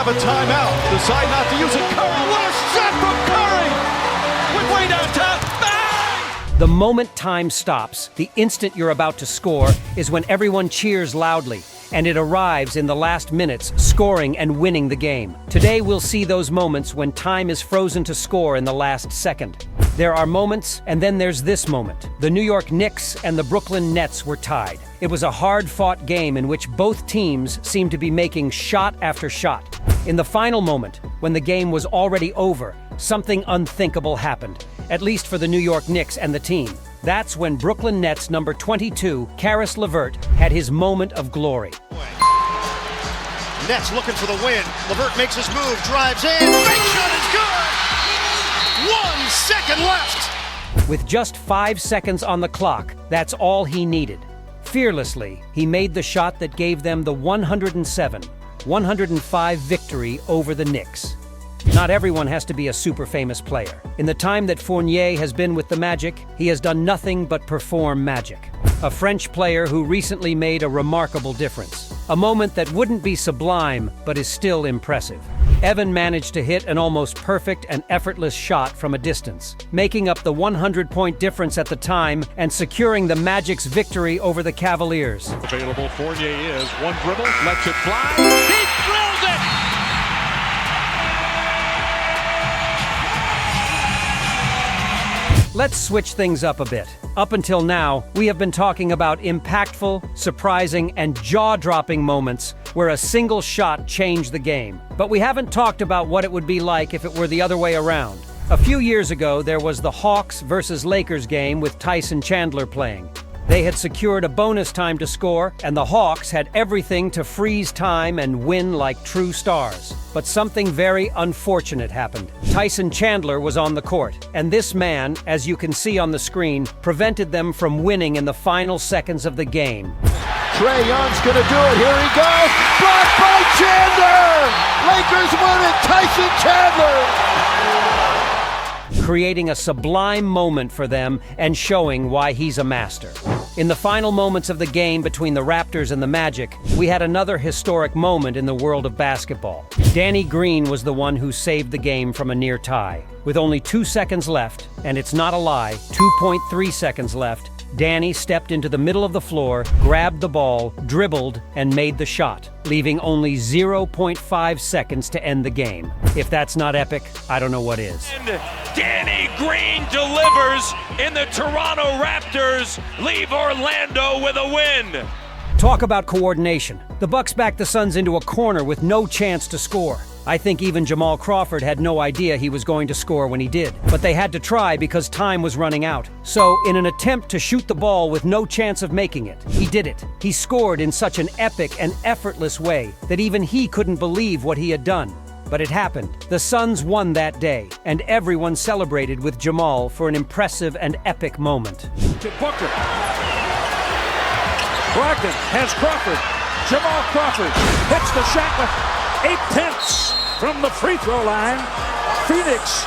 have a timeout. Decide not to use it. Curry, what a shot from Curry! With way downtown. Bang! The moment time stops, the instant you're about to score, is when everyone cheers loudly. And it arrives in the last minutes, scoring and winning the game. Today we'll see those moments when time is frozen to score in the last second. There are moments, and then there's this moment. The New York Knicks and the Brooklyn Nets were tied. It was a hard-fought game in which both teams seemed to be making shot after shot. In the final moment, when the game was already over, something unthinkable happened, at least for the New York Knicks and the team. That's when Brooklyn Nets number 22, Caris LeVert, had his moment of glory. Nets looking for the win. LeVert makes his move, drives in. Fake shot is good! 1 second left! With just 5 seconds on the clock, that's all he needed. Fearlessly, he made the shot that gave them the 107-105 victory over the Knicks. Not everyone has to be a super famous player. In the time that Fournier has been with the Magic, he has done nothing but perform magic. A French player who recently made a remarkable difference. A moment that wouldn't be sublime, but is still impressive. Evan managed to hit an almost perfect and effortless shot from a distance, making up the 100-point difference at the time and securing the Magic's victory over the Cavaliers. Available, Fournier is one dribble, lets it fly, he drills it! Let's switch things up a bit. Up until now, we have been talking about impactful, surprising, and jaw-dropping moments where a single shot changed the game. But we haven't talked about what it would be like if it were the other way around. A few years ago, there was the Hawks versus Lakers game with Tyson Chandler playing. They had secured a bonus time to score, and the Hawks had everything to freeze time and win like true stars. But something very unfortunate happened. Tyson Chandler was on the court, and this man, as you can see on the screen, prevented them from winning in the final seconds of the game. Trae Young's gonna do it. Here he goes. Blocked by Chandler! Lakers win it. Tyson Chandler! Creating a sublime moment for them and showing why he's a master. In the final moments of the game between the Raptors and the Magic, we had another historic moment in the world of basketball. Danny Green was the one who saved the game from a near tie. With only 2 seconds left, and it's not a lie, 2.3 seconds left, Danny stepped into the middle of the floor, grabbed the ball, dribbled, and made the shot, leaving only 0.5 seconds to end the game. If that's not epic, I don't know what is. And Danny Green delivers, and the Toronto Raptors leave Orlando with a win. Talk about coordination. The Bucks backed the Suns into a corner with no chance to score. I think even Jamal Crawford had no idea he was going to score when he did. But they had to try because time was running out. So, in an attempt to shoot the ball with no chance of making it, he did it. He scored in such an epic and effortless way that even he couldn't believe what he had done. But it happened. The Suns won that day, and everyone celebrated with Jamal for an impressive and epic moment. To Booker. Brogdon has Crawford. Jamal Crawford hits the shot with 8/10 from the free throw line. Phoenix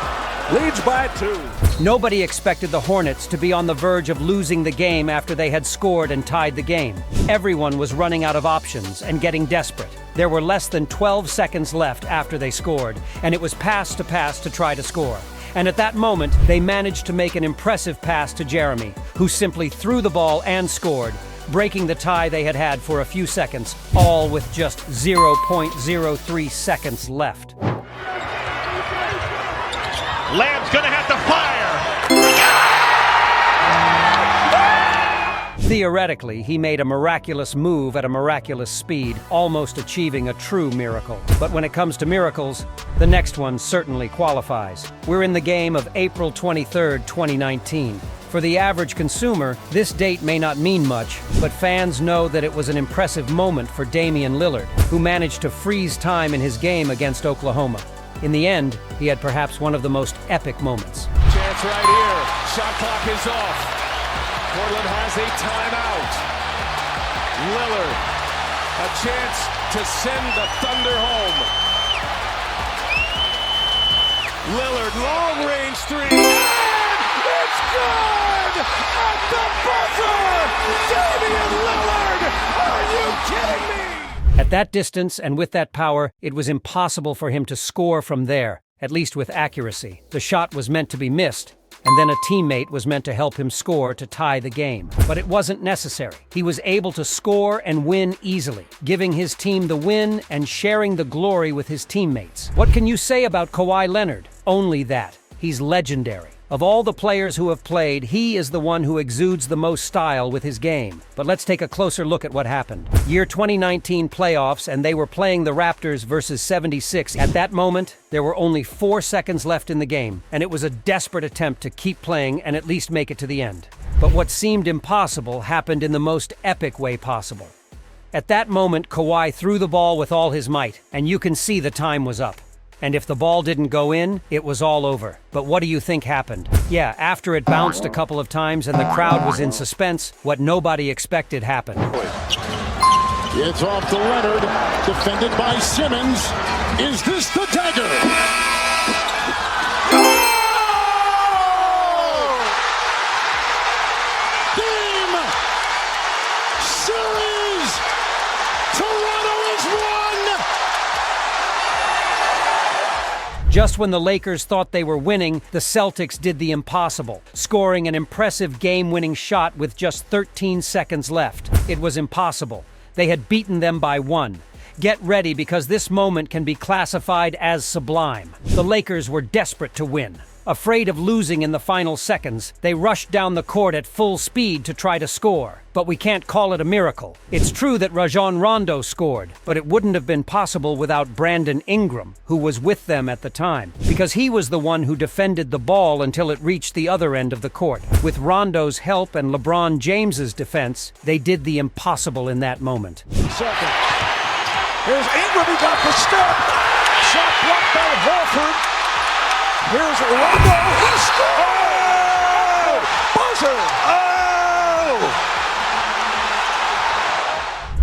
leads by 2. Nobody expected the Hornets to be on the verge of losing the game after they had scored and tied the game. Everyone was running out of options and getting desperate. There were less than 12 seconds left after they scored, and it was pass to try to score. And at that moment, they managed to make an impressive pass to Jeremy, who simply threw the ball and scored, breaking the tie they had had for a few seconds, all with just 0.03 seconds left. Lamb's gonna have to fire. Theoretically, he made a miraculous move at a miraculous speed, almost achieving a true miracle. But when it comes to miracles, the next one certainly qualifies. We're in the game of April 23rd, 2019. For the average consumer, this date may not mean much, but fans know that it was an impressive moment for Damian Lillard, who managed to freeze time in his game against Oklahoma. In the end, he had perhaps one of the most epic moments. Chance right here. Shot clock is off. Portland has a timeout. Lillard, a chance to send the Thunder home. Lillard, long-range three. And it's good! At the buzzer! Damian Lillard! Are you kidding me? At that distance and with that power, it was impossible for him to score from there, at least with accuracy. The shot was meant to be missed, and then a teammate was meant to help him score to tie the game. But it wasn't necessary. He was able to score and win easily, giving his team the win and sharing the glory with his teammates. What can you say about Kawhi Leonard? Only that. He's legendary. Of all the players who have played, he is the one who exudes the most style with his game. But let's take a closer look at what happened. Year 2019 playoffs, and they were playing the Raptors versus 76. At that moment, there were only 4 seconds left in the game, and it was a desperate attempt to keep playing and at least make it to the end. But what seemed impossible happened in the most epic way possible. At that moment, Kawhi threw the ball with all his might, and you can see the time was up. And if the ball didn't go in, it was all over. But what do you think happened? Yeah, after it bounced a couple of times and the crowd was in suspense, what nobody expected happened. It's off to Leonard, defended by Simmons. Is this the dagger? Game! Series! Toronto has won! Just when the Lakers thought they were winning, the Celtics did the impossible, scoring an impressive game-winning shot with just 13 seconds left. It was impossible. They had beaten them by 1. Get ready, because this moment can be classified as sublime. The Lakers were desperate to win. Afraid of losing in the final seconds, they rushed down the court at full speed to try to score. But we can't call it a miracle. It's true that Rajon Rondo scored, but it wouldn't have been possible without Brandon Ingram, who was with them at the time, because he was the one who defended the ball until it reached the other end of the court. With Rondo's help and LeBron James's defense, they did the impossible in that moment. Second. Here's Ingram, he got the step. Shot blocked by Horford. Here's Rondo, he scored! Buzzer! Oh!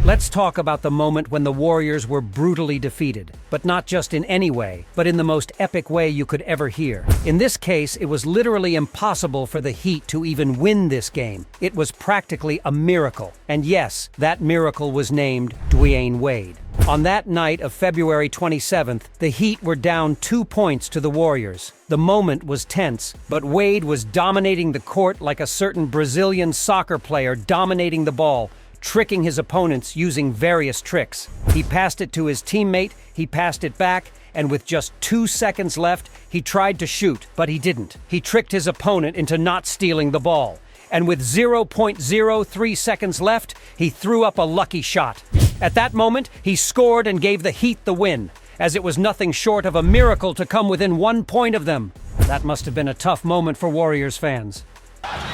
Let's talk about the moment when the Warriors were brutally defeated, but not just in any way, but in the most epic way you could ever hear. In this case, it was literally impossible for the Heat to even win this game. It was practically a miracle. And yes, that miracle was named Dwyane Wade. On that night of February 27th, the Heat were down 2 points to the Warriors. The moment was tense, but Wade was dominating the court like a certain Brazilian soccer player dominating the ball, tricking his opponents using various tricks. He passed it to his teammate, he passed it back, and with just 2 seconds left, he tried to shoot, but he didn't. He tricked his opponent into not stealing the ball. And with 0.03 seconds left, he threw up a lucky shot. At that moment, he scored and gave the Heat the win, as it was nothing short of a miracle to come within 1 point of them. That must have been a tough moment for Warriors fans.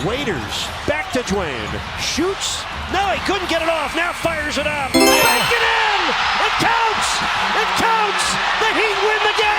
Waiters, back to Dwyane. Shoots. No, he couldn't get it off. Now fires it up. Back it in! It counts! It counts! The Heat win the game!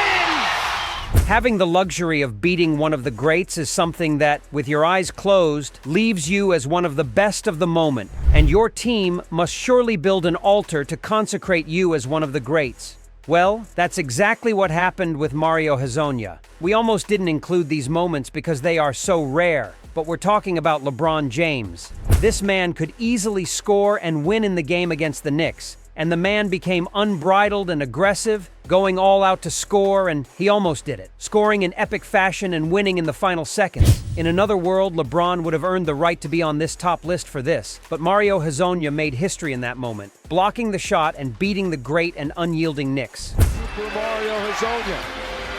Having the luxury of beating one of the greats is something that, with your eyes closed, leaves you as one of the best of the moment, and your team must surely build an altar to consecrate you as one of the greats. Well, that's exactly what happened with Mario Hezonja. We almost didn't include these moments because they are so rare, but we're talking about LeBron James. This man could easily score and win in the game against the Knicks, and the man became unbridled and aggressive, going all out to score, and he almost did it, scoring in epic fashion and winning in the final seconds. In another world, LeBron would have earned the right to be on this top list for this, but Mario Hezonja made history in that moment, blocking the shot and beating the great and unyielding Knicks. For Mario Hezonja.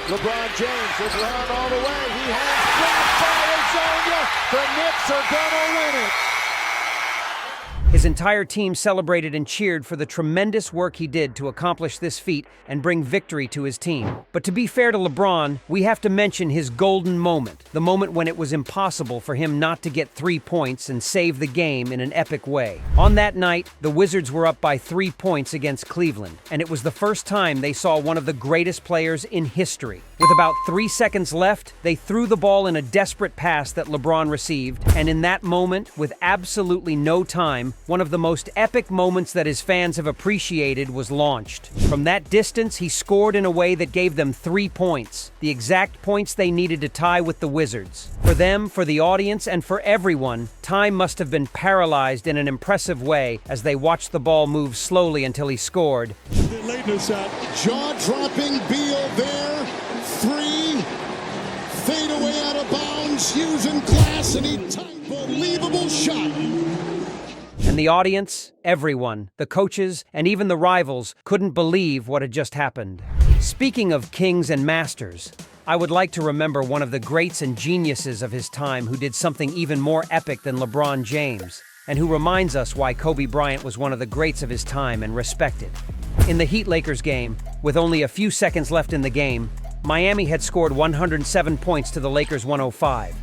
LeBron James is around all the way. He has flat by Hezonja. The Knicks are gonna win it. His entire team celebrated and cheered for the tremendous work he did to accomplish this feat and bring victory to his team. But to be fair to LeBron, we have to mention his golden moment, the moment when it was impossible for him not to get 3 points and save the game in an epic way. On that night, the Wizards were up by 3 points against Cleveland, and it was the first time they saw one of the greatest players in history. With about 3 seconds left, they threw the ball in a desperate pass that LeBron received, and in that moment, with absolutely no time, one of the most epic moments that his fans have appreciated was launched. From that distance, he scored in a way that gave them 3 points, the exact points they needed to tie with the Wizards. For them, for the audience, and for everyone, time must have been paralyzed in an impressive way as they watched the ball move slowly until he scored. The latest jaw-dropping Beal there. 3, fade away out of bounds, using class, and unbelievable shot. And the audience, everyone, the coaches, and even the rivals couldn't believe what had just happened. Speaking of kings and masters, I would like to remember one of the greats and geniuses of his time who did something even more epic than LeBron James, and who reminds us why Kobe Bryant was one of the greats of his time and respected. In the Heat-Lakers game, with only a few seconds left in the game, Miami had scored 107 points to the Lakers' 105.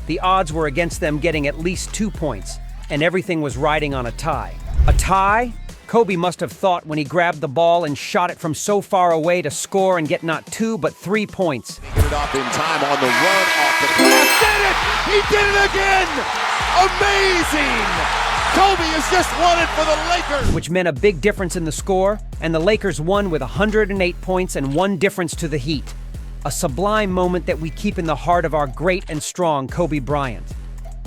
The odds were against them getting at least 2 points, and everything was riding on a tie. A tie? Kobe must have thought when he grabbed the ball and shot it from so far away to score and get not 2 but 3 points. Get it off in time on the run off the glass. Did it! He did it again! Amazing! Kobe has just won it for the Lakers! Which meant a big difference in the score, and the Lakers won with 108 points and 1 difference to the Heat. A sublime moment that we keep in the heart of our great and strong Kobe Bryant.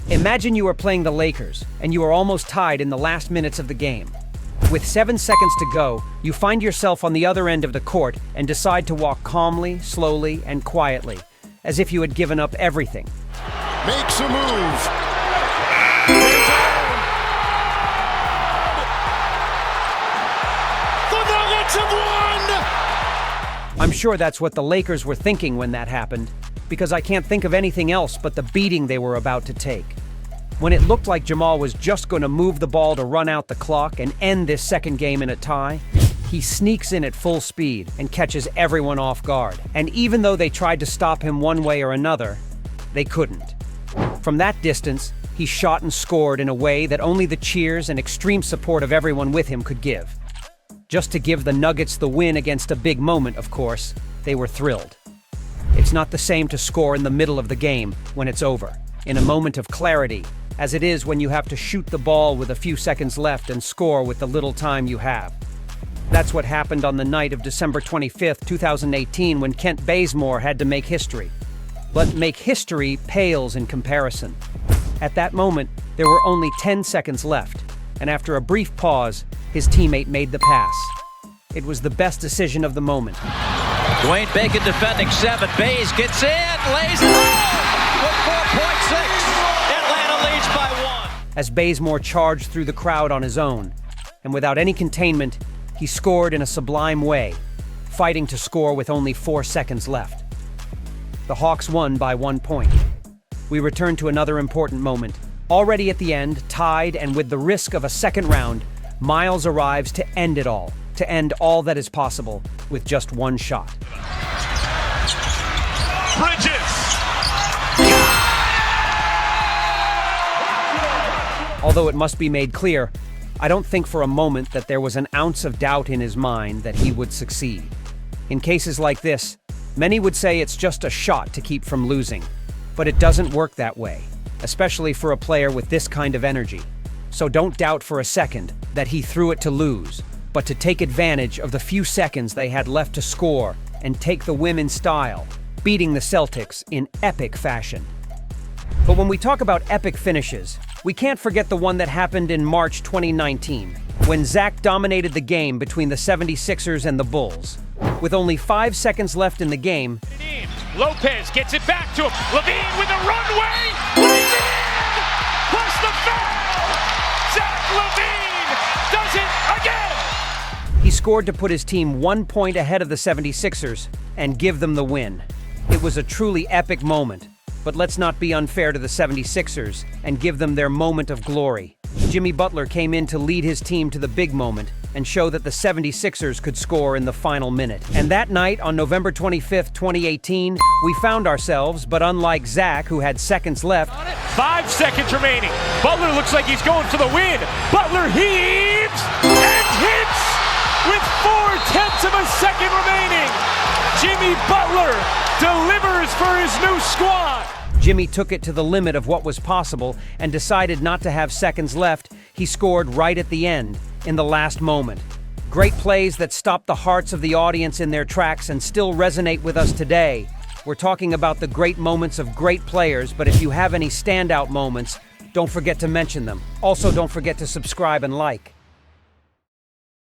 Imagine you are playing the Lakers, and you are almost tied in the last minutes of the game. With 7 seconds to go, you find yourself on the other end of the court and decide to walk calmly, slowly, and quietly, as if you had given up everything. Makes a move. The Nuggets have won! I'm sure that's what the Lakers were thinking when that happened, because I can't think of anything else but the beating they were about to take. When it looked like Jamal was just going to move the ball to run out the clock and end this second game in a tie, he sneaks in at full speed and catches everyone off guard. And even though they tried to stop him one way or another, they couldn't. From that distance, he shot and scored in a way that only the cheers and extreme support of everyone with him could give. Just to give the Nuggets the win against a big moment, of course, they were thrilled. It's not the same to score in the middle of the game when it's over, in a moment of clarity, as it is when you have to shoot the ball with a few seconds left and score with the little time you have. That's what happened on the night of December 25th, 2018, when Kent Bazemore had to make history. But make history pales in comparison. At that moment, there were only 10 seconds left, and after a brief pause, his teammate made the pass. It was the best decision of the moment. Dwayne Bacon defending 7. Bays gets in, lays it home with 4.6. Atlanta leads by 1. As Bazemore charged through the crowd on his own, and without any containment, he scored in a sublime way, fighting to score with only 4 seconds left. The Hawks won by 1 point. We return to another important moment. Already at the end, tied and with the risk of a second round, Miles arrives to end it all, to end all that is possible with just one shot. Bridges! Although it must be made clear, I don't think for a moment that there was an ounce of doubt in his mind that he would succeed. In cases like this, many would say it's just a shot to keep from losing. But it doesn't work that way, especially for a player with this kind of energy. So don't doubt for a second that he threw it to lose, but to take advantage of the few seconds they had left to score and take the win in style, beating the Celtics in epic fashion. But when we talk about epic finishes, we can't forget the one that happened in March 2019, when Zach dominated the game between the 76ers and the Bulls. With only 5 seconds left in the game, Lopez gets it back to him. Levine with a runway. Lays it in. Plus the foul. Zach Levine does it again. he scored to put his team 1 point ahead of the 76ers and give them the win. It was a truly epic moment, but let's not be unfair to the 76ers and give them their moment of glory. Jimmy Butler came in to lead his team to the big moment and show that the 76ers could score in the final minute. And that night, on November 25th, 2018, we found ourselves, but unlike Zach, who had seconds left, 5 seconds remaining. Butler looks like he's going for the win. Butler heaves and hits with 4/10 of a second remaining. Jimmy Butler delivers for his new squad. Jimmy took it to the limit of what was possible and decided not to have seconds left. He scored right at the end, in the last moment. Great plays that stopped the hearts of the audience in their tracks and still resonate with us today. We're talking about the great moments of great players, but if you have any standout moments, don't forget to mention them. Also, don't forget to subscribe and like.